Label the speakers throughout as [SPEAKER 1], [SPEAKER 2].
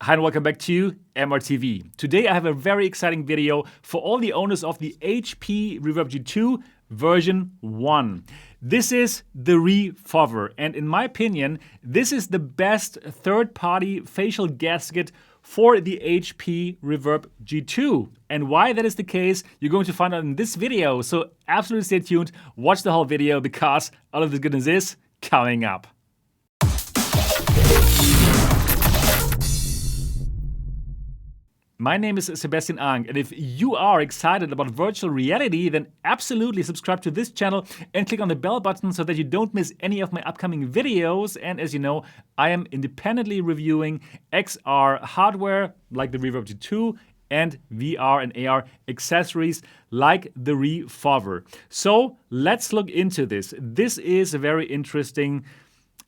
[SPEAKER 1] Hi and welcome back to MRTV. Today I have a very exciting video for all the owners of the HP Reverb G2 version 1. This is the ReFovEr, and in my opinion, this is the best third-party facial gasket for the HP Reverb G2. And why that is the case, you're going to find out in this video, so absolutely stay tuned, watch the whole video because all of this goodness is coming up. My name is Sebastian Ang, and if you are excited about virtual reality, then absolutely subscribe to this channel and click on the bell button so that you don't miss any of my upcoming videos. And as you know, I am independently reviewing XR hardware like the Reverb G2 and VR and AR accessories like the ReFovEr. So let's look into this. This is a very interesting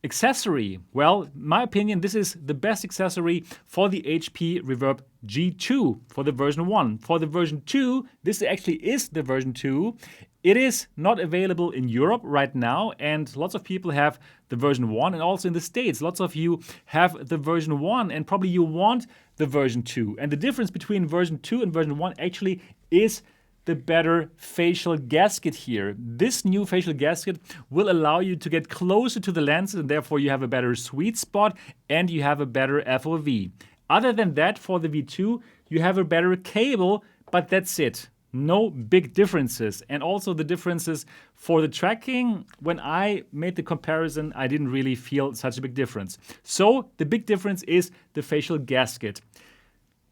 [SPEAKER 1] accessory. Well, in my opinion, this is the best accessory for the HP Reverb G2 for the version 1. For the version 2, this actually is the version 2. It is not available in Europe right now, and lots of people have the version 1, and also in the States, lots of you have the version 1, and probably you want the version 2. And the difference between version 2 and version 1 actually is the better facial gasket here. This new facial gasket will allow you to get closer to the lenses, and therefore you have a better sweet spot and you have a better FOV. Other than that, for the V2, you have a better cable, but that's it. No big differences. And also the differences for the tracking, when I made the comparison, I didn't really feel such a big difference. So the big difference is the facial gasket.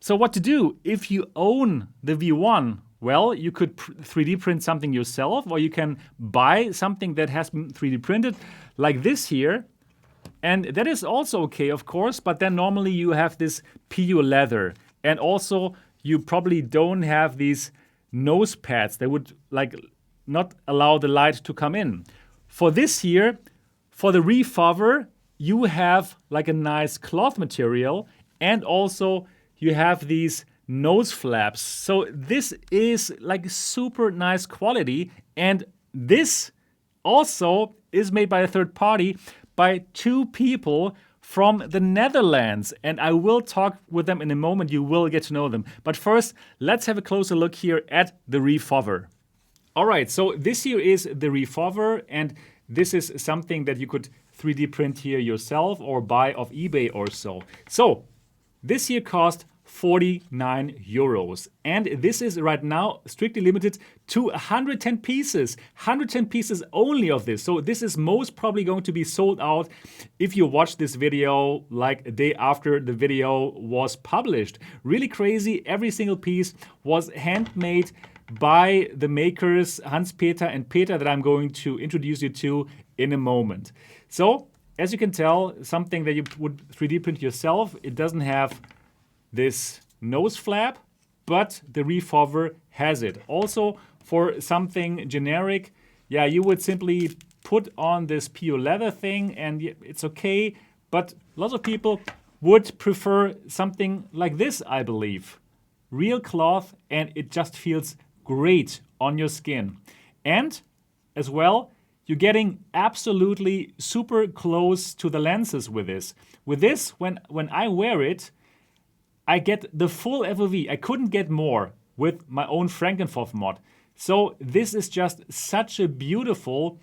[SPEAKER 1] So what to do if you own the V1? Well, you could 3D print something yourself, or you can buy something that has been 3D printed, like this here. And that is also okay, of course, but then normally you have this PU leather. And also, you probably don't have these nose pads that would not allow the light to come in. For this here, for the ReFovEr, you have like a nice cloth material, and also you have these nose flaps. So this is like super nice quality, and this also is made by a third party by two people from the Netherlands, and I will talk with them in a moment. You will get to know them. But first, let's have a closer look here at the ReFovEr. All right, so this here is the ReFovEr, and this is something that you could 3D print here yourself or buy off eBay or so. So this here cost 49 euros, and this is right now strictly limited to 110 pieces. 110 pieces only of this. So this is most probably going to be sold out if you watch this video like a day after the video was published. Really crazy. Every single piece was handmade by the makers Hans-Peter and Peter that I'm going to introduce you to in a moment. So as you can tell, something that you would 3D print yourself, it doesn't have this nose flap, but the ReFovEr has it. Also, for something generic, yeah, you would simply put on this PU leather thing and it's okay, but lots of people would prefer something like this, I believe. Real cloth, and it just feels great on your skin. And as well, you're getting absolutely super close to the lenses with this. With this, when I wear it, I get the full FOV. I couldn't get more with my own Frankenfoff mod. So this is just such a beautiful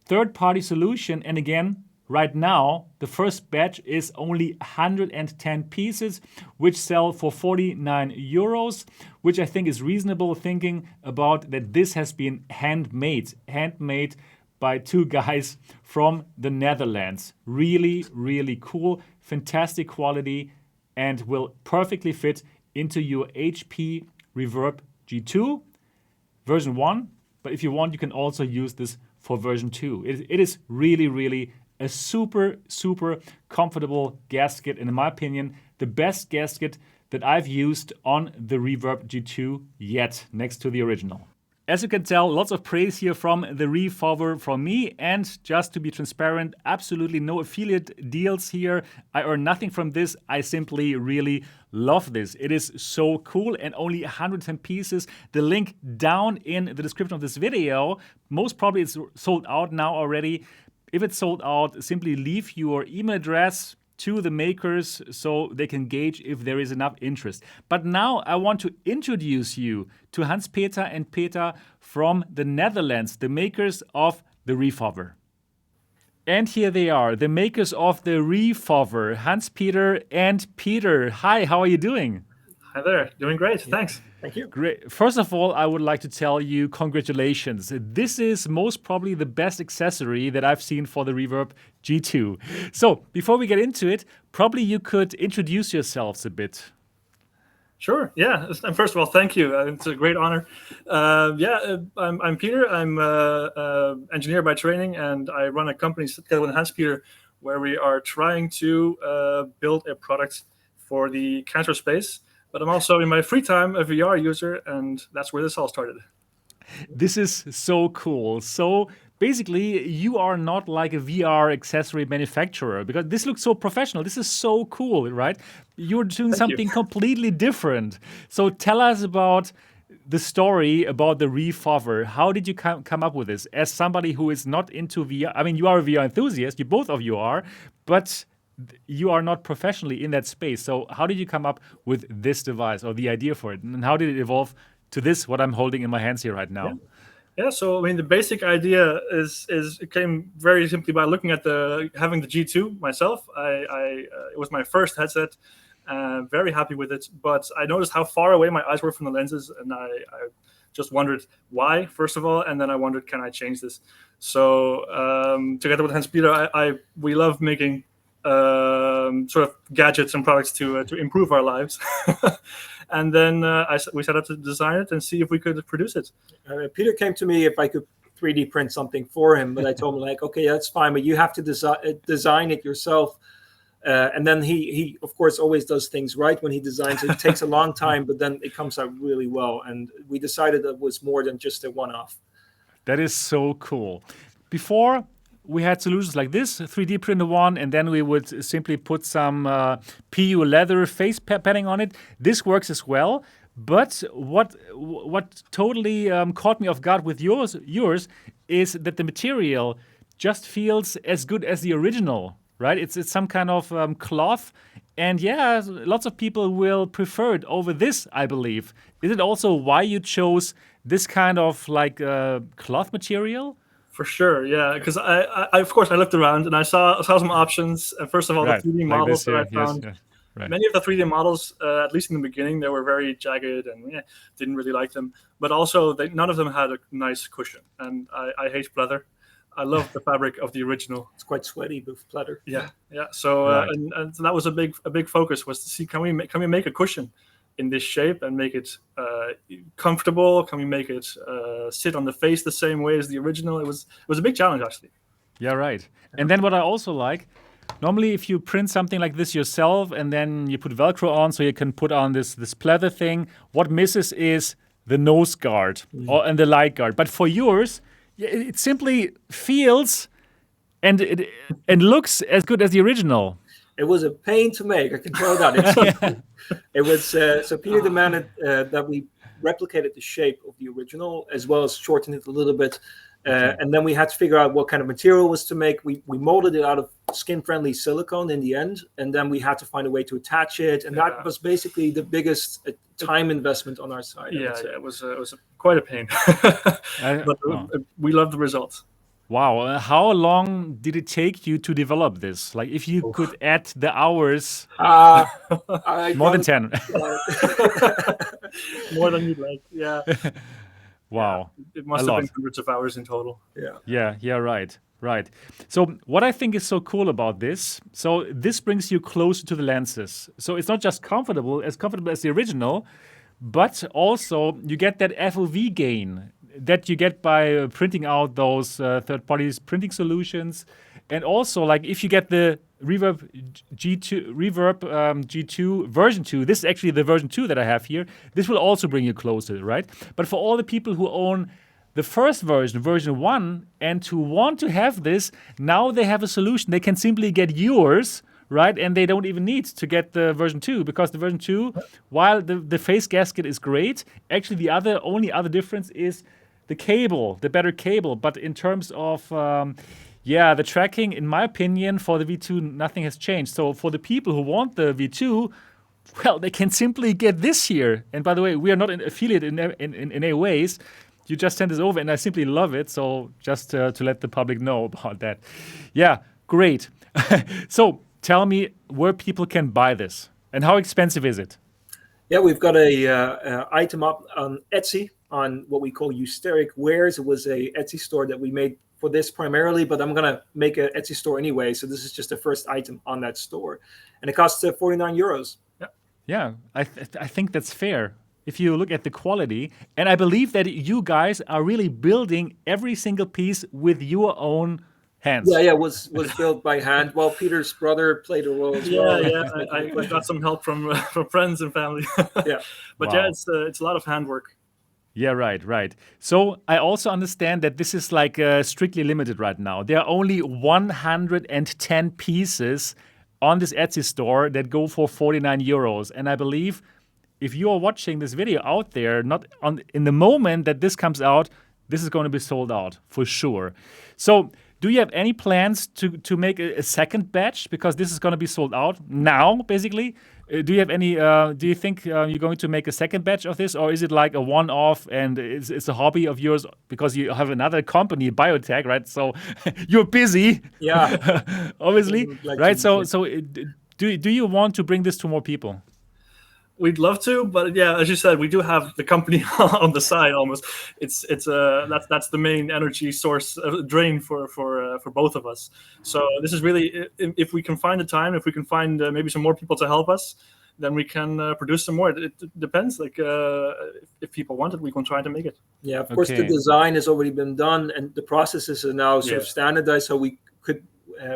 [SPEAKER 1] third-party solution. And again, right now, the first batch is only 110 pieces, which sell for 49 euros, which I think is reasonable, thinking about that this has been handmade by two guys from the Netherlands. Really, really cool, fantastic quality, and will perfectly fit into your HP Reverb G2 version 1. But if you want, you can also use this for version 2. It is really, really a super, super comfortable gasket. And in my opinion, the best gasket that I've used on the Reverb G2 yet, next to the original. As you can tell, lots of praise here from the ReFovEr from me, and just to be transparent, absolutely no affiliate deals here. I earn nothing from this. I simply really love this. It is so cool, and only 110 pieces. The link down in the description of this video. Most probably it's sold out now already. If it's sold out, simply leave your email address to the makers so they can gauge if there is enough interest. But now I want to introduce you to Hans-Peter and Peter from the Netherlands, the makers of the ReFovEr. And here they are, the makers of the ReFovEr, Hans-Peter and Peter. Hi, how are you doing?
[SPEAKER 2] Hi there, doing great, thanks. Thank you.
[SPEAKER 1] Great. First of all, I would like to tell you congratulations. This is most probably the best accessory that I've seen for the Reverb G2. So before we get into it, probably you could introduce yourselves a bit.
[SPEAKER 2] Sure, yeah. And first of all, thank you. It's a great honor. I'm Peter. I'm an engineer by training, and I run a company together with Hans-Peter where we are trying to build a product for the cancer space. But I'm also, in my free time, a VR user, and that's where this all started.
[SPEAKER 1] This is so cool. So basically, you are not like a VR accessory manufacturer, because this looks so professional. This is so cool, right? You're doing something completely different. So tell us about the story about the ReFovEr. How did you come up with this? As somebody who is not into VR, I mean, you are a VR enthusiast, you both of you are, but you are not professionally in that space. So how did you come up with this device or the idea for it? And how did it evolve to this, what I'm holding in my hands here right now?
[SPEAKER 2] Yeah, so I mean, the basic idea it came very simply by looking at having the G2 myself. It was my first headset, very happy with it. But I noticed how far away my eyes were from the lenses, and I just wondered why, first of all, and then I wondered, can I change this? So together with Hans-Peter, we love making sort of gadgets and products to improve our lives. And then we set out to design it and see if we could produce it.
[SPEAKER 3] Peter came to me if I could 3D print something for him, but I told him, like, okay, that's fine, but you have to design it yourself. And then he of course always does things right when he designs it. It takes a long time, but then it comes out really well. And we decided that was more than just a one-off.
[SPEAKER 1] That is so cool. Before, we had solutions like this, 3D printer one, and then we would simply put some PU leather face padding on it. This works as well, but what totally caught me off guard with yours is that the material just feels as good as the original, right? It's some kind of cloth, and yeah, lots of people will prefer it over this, I believe. Is it also why you chose this kind of like cloth material?
[SPEAKER 2] For sure, yeah. Because I of course, I looked around and I saw some options. First of all, the 3D models that I found. Yes. Right. Many of the 3D models, at least in the beginning, they were very jagged and didn't really like them. But also, none of them had a nice cushion. And I hate pleather. I love the fabric of the original.
[SPEAKER 3] It's quite sweaty with pleather.
[SPEAKER 2] Yeah. So and so that was a big focus, was to see, can we make a cushion in this shape and make it comfortable? Can we make it sit on the face the same way as the original? It was a big challenge, actually.
[SPEAKER 1] Yeah, right. And then what I also like, normally if you print something like this yourself and then you put Velcro on so you can put on this pleather thing, what misses is the nose guard and the light guard. But for yours, it simply feels and looks as good as the original.
[SPEAKER 3] It was a pain to make, I can tell that. It was so Peter demanded that we replicated the shape of the original as well as shorten it a little bit. And then we had to figure out what kind of material was to make. We molded it out of skin-friendly silicone in the end, and then we had to find a way to attach it. And that was basically the biggest time investment on our side.
[SPEAKER 2] Yeah, it was quite a pain. But we love the results.
[SPEAKER 1] Wow. How long did it take you to develop this? Like, if you could add the hours, more than 10.
[SPEAKER 2] More than you'd like, yeah.
[SPEAKER 1] Wow.
[SPEAKER 2] It must have been hundreds of hours in total.
[SPEAKER 1] Yeah, right. So what I think is so cool about this, so this brings you closer to the lenses. So it's not just comfortable as the original, but also you get that FOV gain that you get by printing out those third-party printing solutions. And also, like, if you get the Reverb G2 version 2, this is actually the version 2 that I have here, this will also bring you closer, right? But for all the people who own the first version 1, and to want to have this, now they have a solution. They can simply get yours, right? And they don't even need to get the version 2, because the version 2, while the face gasket is great, actually the only other difference is the cable, the better cable. But in terms of Yeah, the tracking, in my opinion, for the V2, nothing has changed. So for the people who want the V2, well, they can simply get this here. And by the way, we are not an affiliate in any ways. You just send this over, and I simply love it. So just to let the public know about that. Yeah, great. So tell me where people can buy this, and how expensive is it?
[SPEAKER 3] Yeah, we've got a item up on Etsy on what we call eusteric wares. It was a Etsy store that we made for this primarily, but I'm gonna make an Etsy store anyway. So this is just the first item on that store, and it costs 49 euros.
[SPEAKER 1] Yeah, I think that's fair. If you look at the quality, and I believe that you guys are really building every single piece with your own hands.
[SPEAKER 3] Yeah, was built by hand. Well, Peter's brother played a role as well.
[SPEAKER 2] Yeah, I got some help from friends and family.
[SPEAKER 3] Yeah,
[SPEAKER 2] but
[SPEAKER 1] Wow.
[SPEAKER 2] yeah, it's a lot of handwork.
[SPEAKER 1] Yeah, right. So I also understand that this is like strictly limited right now. There are only 110 pieces on this Etsy store that go for 49 euros. And I believe if you are watching this video out there, not in the moment that this comes out, this is going to be sold out for sure. So do you have any plans to make a second batch? Because this is going to be sold out now, basically. Do you have any? Do you think you're going to make a second batch of this, or is it like a one-off and it's a hobby of yours because you have another company, biotech, right? So you're busy.
[SPEAKER 3] Yeah.
[SPEAKER 1] Obviously,
[SPEAKER 3] Like
[SPEAKER 1] right?
[SPEAKER 3] to-
[SPEAKER 1] So do you want to bring this to more people?
[SPEAKER 2] We'd love to, but yeah, as you said, we do have the company on the side. Almost, it's that's the main energy source drain for both of us. So this is really, if we can find the time, if we can find maybe some more people to help us, then we can produce some more. It depends. Like if people want it, we can try to make it.
[SPEAKER 3] Yeah, of course,
[SPEAKER 1] Okay.
[SPEAKER 3] the design has already been done, and the processes are now sort of standardized, so we could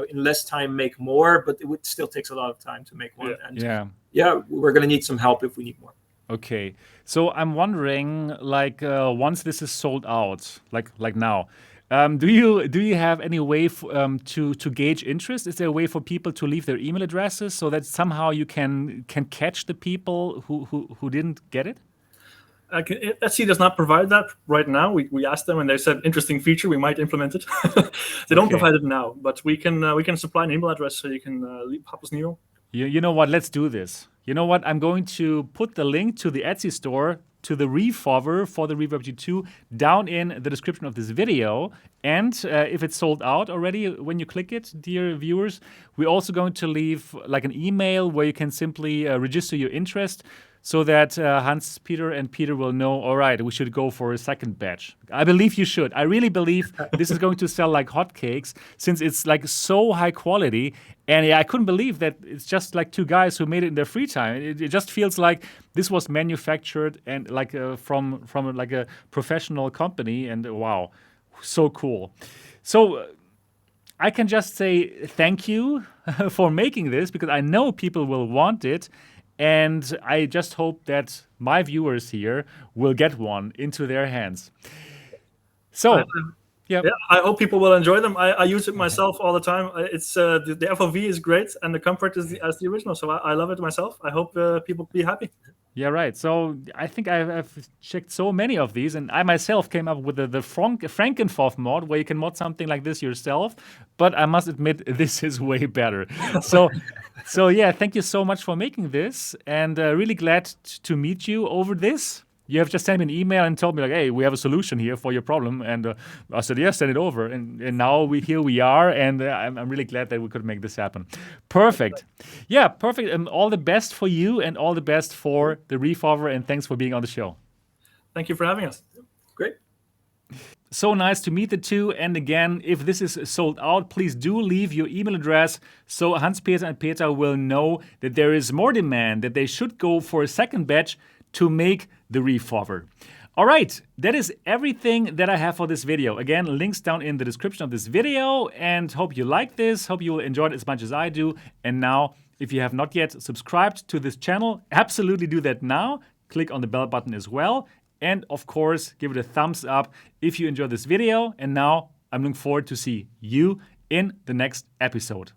[SPEAKER 3] in less time make more, but it would still takes a lot of time to make one.
[SPEAKER 2] Yeah.
[SPEAKER 3] And
[SPEAKER 1] Yeah.
[SPEAKER 3] we're going to need some help if we need more.
[SPEAKER 1] Okay, so I'm wondering, like, once this is sold out, like now, do you have any way to gauge interest? Is there a way for people to leave their email addresses so that somehow you can catch the people who didn't get it?
[SPEAKER 2] Etsy does not provide that right now. We asked them, and they said interesting feature. We might implement it. They don't
[SPEAKER 1] Okay.
[SPEAKER 2] provide it now, but we can supply an email address so you can pop us an email.
[SPEAKER 1] You know what? Let's do this. You know what? I'm going to put the link to the Etsy store, to the ReFovEr for the Reverb G2 down in the description of this video. And if it's sold out already when you click it, dear viewers, we're also going to leave like an email where you can simply register your interest so that Hans, Peter, and Peter will know, all right, we should go for a second batch. I believe you should. I really believe this is going to sell like hotcakes since it's like so high quality. And yeah, I couldn't believe that it's just like two guys who made it in their free time. It just feels like this was manufactured and like from like a professional company. And wow, so cool. So I can just say thank you for making this because I know people will want it. And I just hope that my viewers here will get one into their hands. So,
[SPEAKER 2] Yeah, I hope people will enjoy them. I use it myself all the time. It's the FOV is great, and the comfort is as the original. So I love it myself. I hope people be happy.
[SPEAKER 1] yeah, right. So I think I've checked so many of these, and I myself came up with the Frankenfoff mod, where you can mod something like this yourself. But I must admit, this is way better. So yeah, thank you so much for making this, and really glad to meet you over this. You have just sent me an email and told me like, hey, we have a solution here for your problem, and I said, yes, send it over, and now here we are, and I'm really glad that we could make this happen. Perfect. Yeah, perfect. And all the best for you, and all the best for the ReFovEr, and thanks for being on the show.
[SPEAKER 2] Thank you for having us.
[SPEAKER 3] Great.
[SPEAKER 1] So nice to meet the two. And again, if this is sold out, please do leave your email address so Hans-Peter and Peter will know that there is more demand, that they should go for a second batch to make the ReFovEr. All right, that is everything that I have for this video. Again, links down in the description of this video, and hope you like this. Hope you will enjoy it as much as I do. And now, if you have not yet subscribed to this channel, absolutely do that now. Click on the bell button as well. And of course, give it a thumbs up if you enjoyed this video. And now I'm looking forward to see you in the next episode.